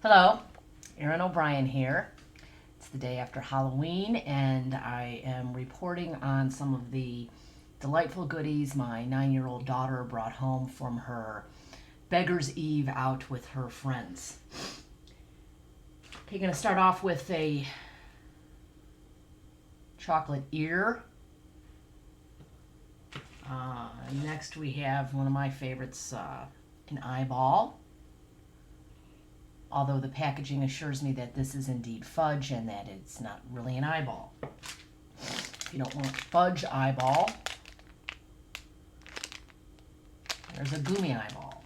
Hello, Erin O'Brien here. It's the day after Halloween, and I am reporting on some of the delightful goodies my 9-year-old daughter brought home from her Beggar's Eve out with her friends. Okay, going to start off with a chocolate ear. Next we have one of my favorites, an eyeball. Although the packaging assures me that this is indeed fudge and that it's not really an eyeball. If you don't want fudge eyeball, there's a gummy eyeball.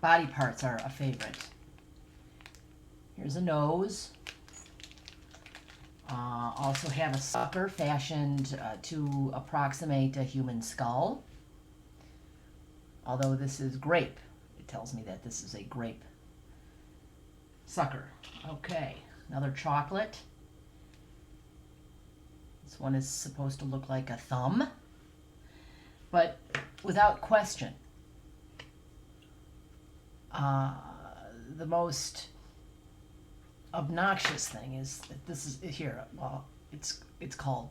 Body parts are a favorite. Here's a nose. Also have a sucker fashioned to approximate a human skull. Although this is grape. Tells me that this is a grape sucker. Okay, another chocolate. This one is supposed to look like a thumb, but without question, the most obnoxious thing is that this is here. Well, it's called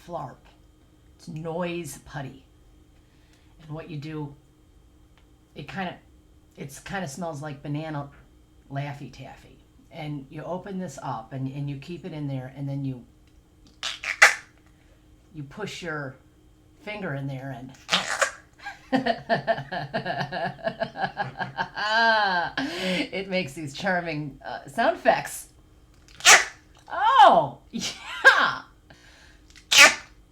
flarp. It's noise putty, and what you do, it kind of smells like banana Laffy Taffy. And you open this up and you keep it in there, and then you push your finger in there and it makes these charming sound effects. Oh, yeah.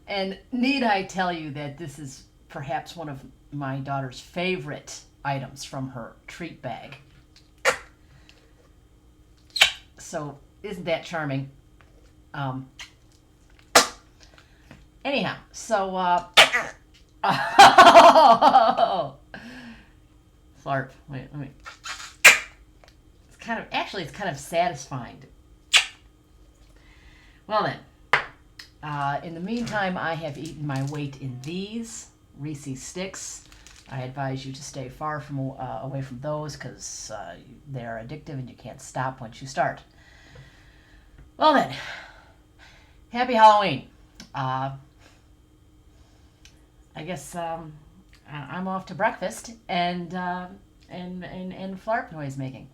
And need I tell you that this is perhaps one of my daughter's favorite items from her treat bag. So isn't that charming? Anyhow, so flarp. Wait, let me. It's kind of satisfying. Well then, in the meantime, I have eaten my weight in these Reese's Sticks. I advise you to stay far from away from those because they are addictive and you can't stop once you start. Well then, happy Halloween. I guess I'm off to breakfast and flarp noise making.